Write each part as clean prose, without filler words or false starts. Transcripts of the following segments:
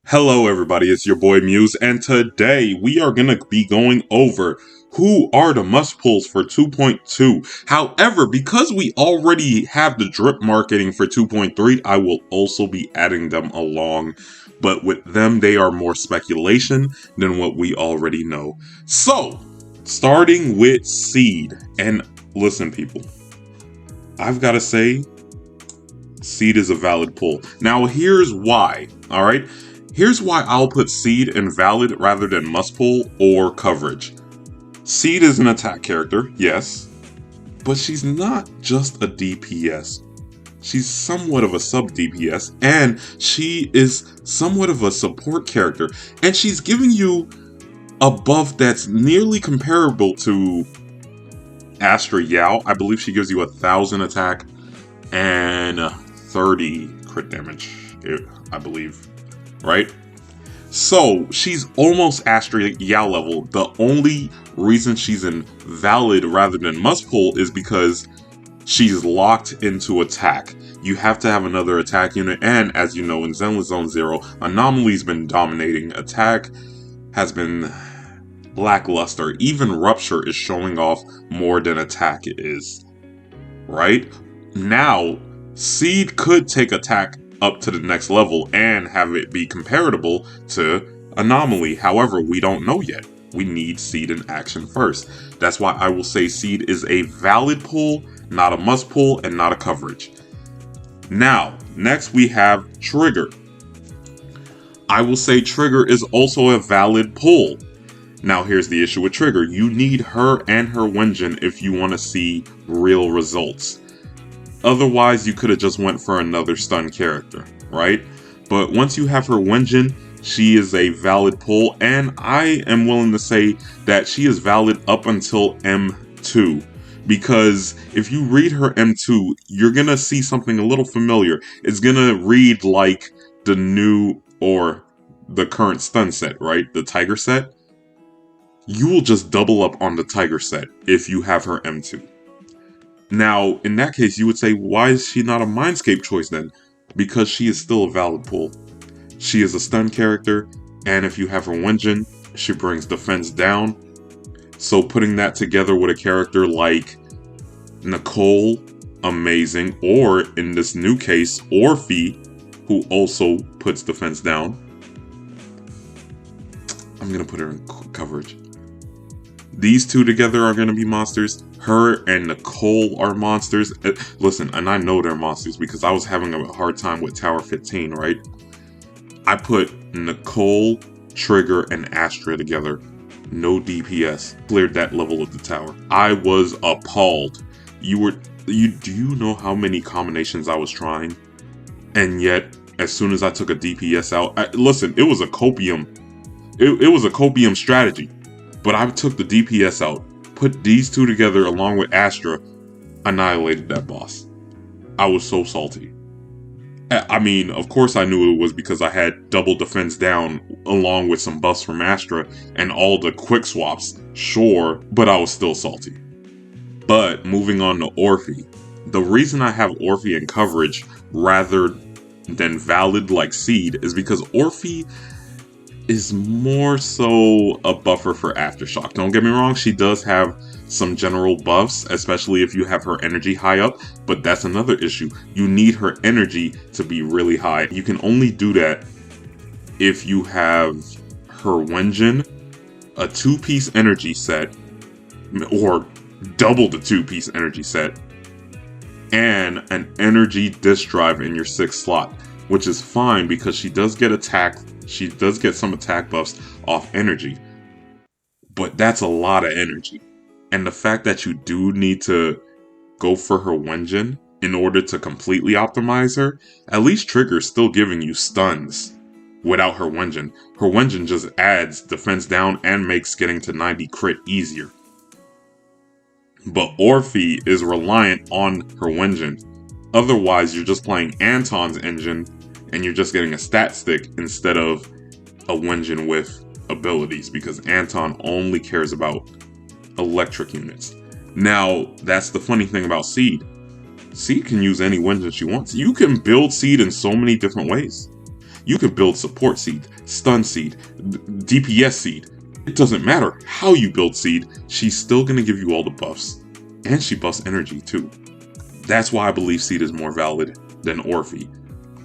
Hello everybody, it's your boy Muse, and today we are going to be going over who are the must-pulls for 2.2. However, because we already have the drip marketing for 2.3, I will also be adding them along. But with them, they are more speculation than what we already know. So, starting with Seed. And listen people, I've got to say, Seed is a valid pull. Now here's why, alright? Here's why I'll put Seed in valid rather than must pull or coverage. Seed is an attack character, yes, but she's not just a DPS. She's somewhat of a sub-DPS, and she is somewhat of a support character, and she's giving you a buff that's nearly comparable to Astra Yao. I believe she gives you 1,000 attack and 30 crit damage, I believe. Right? So, she's almost Astra Yao level. The only reason she's in valid rather than must pull is because she's locked into attack. You have to have another attack unit, and as you know, in Zenless Zone 0, Anomaly's been dominating. Attack has been lackluster. Even Rupture is showing off more than attack is. Right? Now, Seed could take attack up to the next level and have it be comparable to Anomaly. However, we don't know yet. We need Seed in action first. That's why I will say Seed is a valid pull, not a must pull, and not a coverage. Now, next we have Trigger. I will say Trigger is also a valid pull. Now here's the issue with Trigger. You need her and her Wenjin if you want to see real results. Otherwise, you could have just went for another stun character, right? But once you have her Wenjin, she is a valid pull, and I am willing to say that she is valid up until M2. Because if you read her M2, you're going to see something a little familiar. It's going to read like the new or the current stun set, right? The Tiger set. You will just double up on the Tiger set if you have her M2. Now, in that case, you would say, why is she not a Mindscape choice then? Because she is still a valid pull. She is a stun character, and if you have her Wenjin, she brings defense down. So putting that together with a character like Nicole, amazing, or in this new case, Orphe, who also puts defense down. I'm going to put her in coverage. These two together are going to be monsters. Her and Nicole are monsters. Listen, and I know they're monsters because I was having a hard time with Tower 15, right? I put Nicole, Trigger, and Astra together. No DPS. Cleared that level of the tower. I was appalled. Do you know how many combinations I was trying? And yet, as soon as I took a DPS out, listen, it was a copium. It was a copium strategy. But I took the DPS out, put these two together along with Astra, annihilated that boss. I was so salty. I mean, of course I knew it was because I had double defense down along with some buffs from Astra and all the quick swaps, sure, but I was still salty. But moving on to Orphe. The reason I have Orphe in coverage rather than valid like Seed is because Orphe is more so a buffer for Aftershock. Don't get me wrong, she does have some general buffs, especially if you have her energy high up, but that's another issue. You need her energy to be really high. You can only do that if you have her Wenjin, a 2-piece energy set, or double the 2-piece energy set, and an energy disk drive in your 6th slot, which is fine because she does get attacked. She does get some attack buffs off energy, but that's a lot of energy. And the fact that you do need to go for her Wenjin in order to completely optimize her, at least Trigger's still giving you stuns without her Wenjin. Her Wenjin just adds defense down and makes getting to 90 crit easier. But Orphe is reliant on her Wenjin. Otherwise, you're just playing Anton's engine and you're just getting a stat stick instead of a Wenjin with abilities, because Anton only cares about electric units. Now, that's the funny thing about Seed. Seed can use any Wenjin she wants. You can build Seed in so many different ways. You can build support seed, stun seed, DPS seed. It doesn't matter how you build seed, she's still going to give you all the buffs. And she buffs energy too. That's why I believe seed is more valid than Orphe.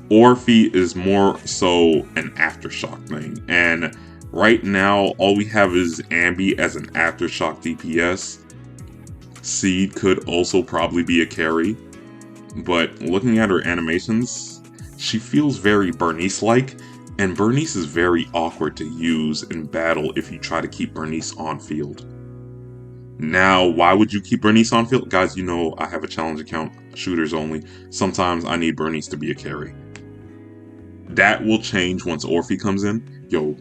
Orphe is more so an aftershock thing. And right now, all we have is Ambi as an aftershock DPS. Seed could also probably be a carry. But looking at her animations, she feels very Bernice-like. And Bernice is very awkward to use in battle if you try to keep Bernice on field. Now, why would you keep Bernice on field? Guys, you know I have a challenge account, shooters only. Sometimes I need Bernice to be a carry. That will change once Orphe comes in. Yo,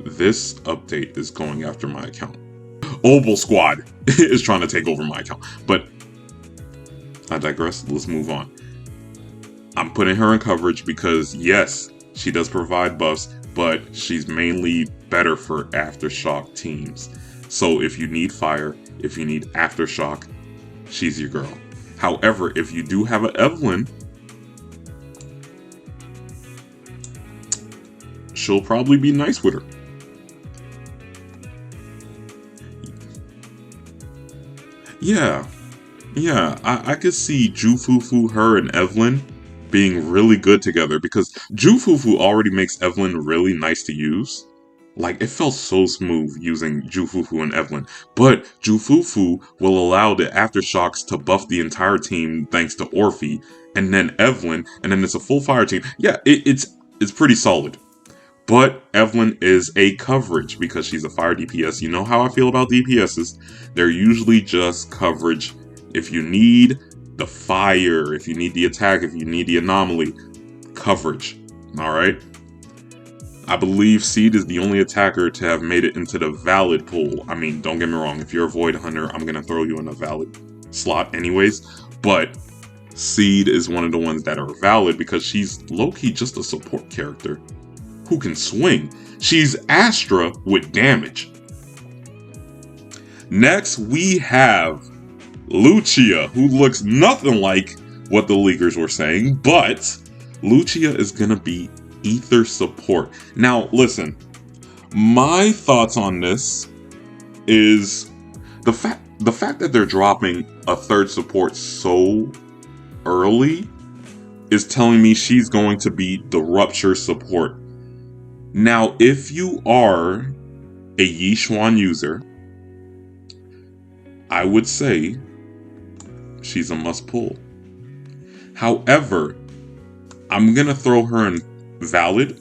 this update is going after my account. Obel Squad is trying to take over my account. But I digress. Let's move on. I'm putting her in coverage because, yes, she does provide buffs, but she's mainly better for aftershock teams. So if you need fire, if you need aftershock, she's your girl. However, if you do have an Evelyn, she'll probably be nice with her. Yeah, I could see Jufufu, her, and Evelyn being really good together because Jufufu already makes Evelyn really nice to use. Like, it felt so smooth using Jufufu and Evelyn. But Jufufu will allow the aftershocks to buff the entire team thanks to Orphe, and then Evelyn, and then it's a full fire team. Yeah, it's pretty solid. But Evelyn is a coverage because she's a fire DPS. You know how I feel about DPSs. They're usually just coverage. If you need the fire, if you need the attack, if you need the anomaly, coverage. Alright? I believe Seed is the only attacker to have made it into the valid pool. I mean, don't get me wrong. If you're a Void Hunter, I'm going to throw you in a valid slot anyways. But Seed is one of the ones that are valid because she's low-key just a support character who can swing. She's Astra with damage. Next, we have Luchia, who looks nothing like what the leakers were saying, but Luchia is going to be ether support. Now, listen, my thoughts on this is the fact that they're dropping a third support so early is telling me she's going to be the rupture support. Now, if you are a Yixuan user, I would say she's a must pull. However, I'm going to throw her in valid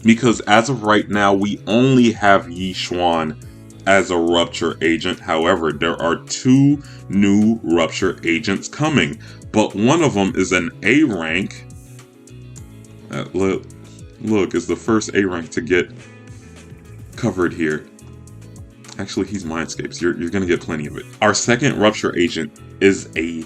because as of right now, we only have Yixuan as a rupture agent. However, there are 2 new rupture agents coming, but one of them is an A rank. Look, it's the first A rank to get covered here. Actually, he's Mindscapes. You're going to get plenty of it. Our second rupture agent is a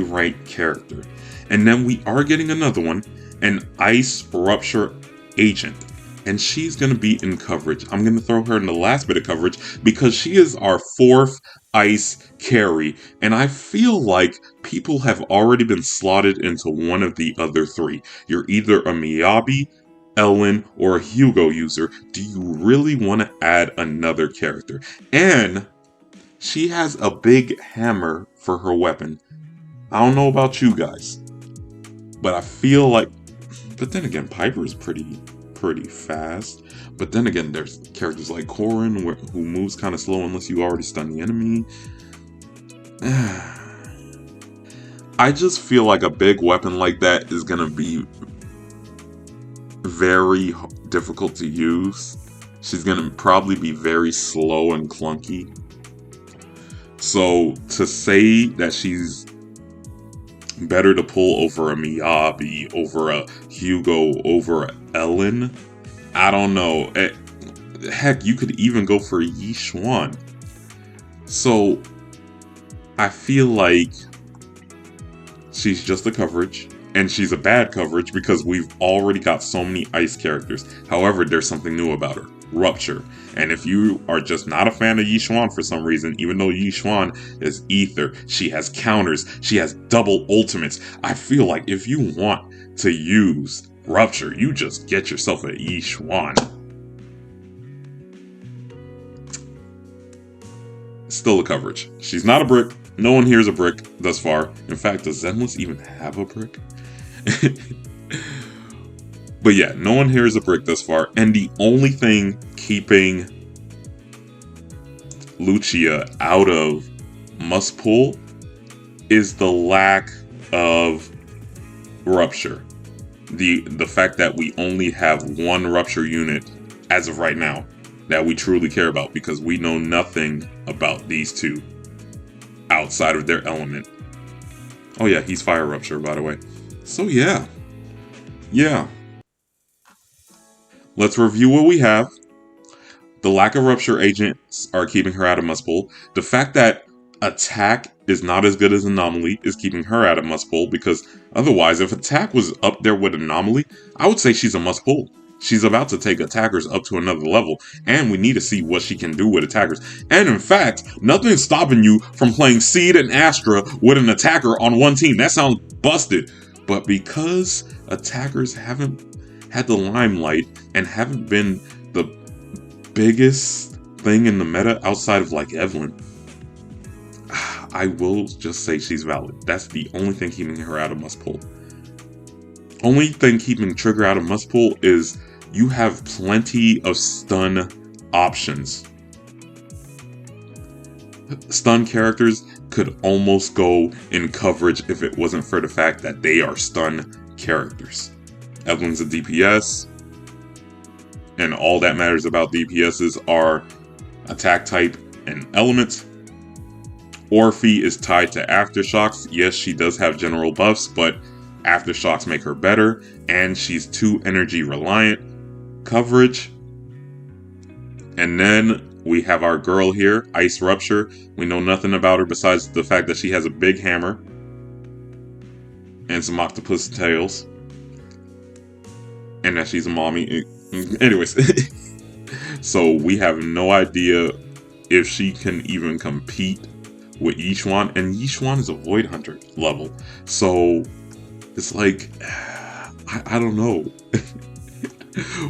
rank character. And then we are getting another one, an ice rupture agent. And she's going to be in coverage. I'm going to throw her in the last bit of coverage because she is our 4th ice carry. And I feel like people have already been slotted into one of the other 3. You're either a Miyabi, Ellen, or a Hugo user. Do you really want to add another character? And she has a big hammer for her weapon. I don't know about you guys, but I feel like... But then again, Piper is pretty fast. But then again, there's characters like Corrin who moves kind of slow unless you already stun the enemy. I just feel like a big weapon like that is going to be very difficult to use. She's going to probably be very slow and clunky. So to say that she's better to pull over a Miyabi, over a Hugo, over a Ellen, I don't know. Heck, you could even go for Yixuan. So I feel like she's just a coverage. And she's a bad coverage because we've already got so many ice characters. However, there's something new about her. Rupture. And if you are just not a fan of Yixuan for some reason, even though Yixuan is ether, she has counters, she has double ultimates. I feel like if you want to use Rupture, you just get yourself a Yixuan. Still a coverage. She's not a brick. No one here is a brick thus far. In fact, does Zenless even have a brick? But yeah, no one here is a brick thus far. And the only thing keeping Luchia out of must pull is the lack of Rupture. The fact that we only have one Rupture unit as of right now that we truly care about, because we know nothing about these two outside of their element. Oh yeah, he's Fire Rupture, by the way. So yeah. Let's review what we have. The lack of Rupture agents are keeping her out of must pull. The fact that attack is not as good as Anomaly is keeping her out of must pull, because otherwise, if attack was up there with Anomaly, I would say she's a must pull. She's about to take attackers up to another level, and we need to see what she can do with attackers. And in fact, nothing's stopping you from playing Seed and Astra with an attacker on one team. That sounds busted. But because attackers haven't had the limelight and haven't been the biggest thing in the meta outside of like Evelyn, I will just say she's valid. That's the only thing keeping her out of must pull. Only thing keeping Trigger out of must pull is you have plenty of stun options. Stun characters could almost go in coverage if it wasn't for the fact that they are stun characters. Evelyn's a DPS, and all that matters about DPSs are attack type and elements. Orphe is tied to Aftershocks. Yes, she does have general buffs, but Aftershocks make her better, and she's too energy reliant. Coverage. And then we have our girl here, Ice Rupture. We know nothing about her besides the fact that she has a big hammer and some octopus tails, and that she's a mommy. Anyways, so we have no idea if she can even compete with Yixuan, and Yixuan is a Void Hunter level. So it's like, I don't know.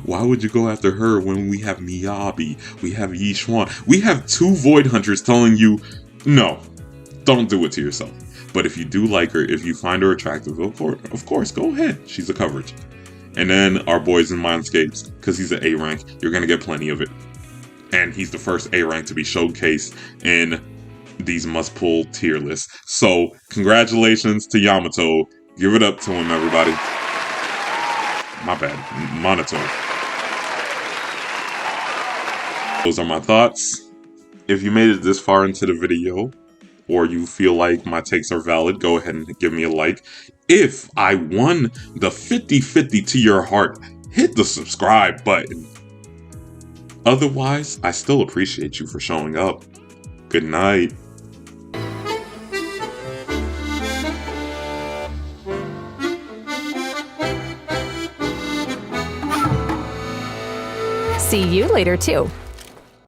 Why would you go after her when we have Miyabi, we have Yixuan, we have two Void Hunters telling you, no, don't do it to yourself. But if you do like her, if you find her attractive, of course, go ahead. She's a coverage. And then our boys in Mindscapes, because he's an A rank, you're going to get plenty of it. And he's the first A rank to be showcased in these must-pull tier lists. So, congratulations to Yamato. Give it up to him, everybody. My bad. Monotone. Those are my thoughts. If you made it this far into the video, or you feel like my takes are valid, go ahead and give me a like. If I won the 50-50 to your heart, hit the subscribe button. Otherwise, I still appreciate you for showing up. Good night. See you later, too.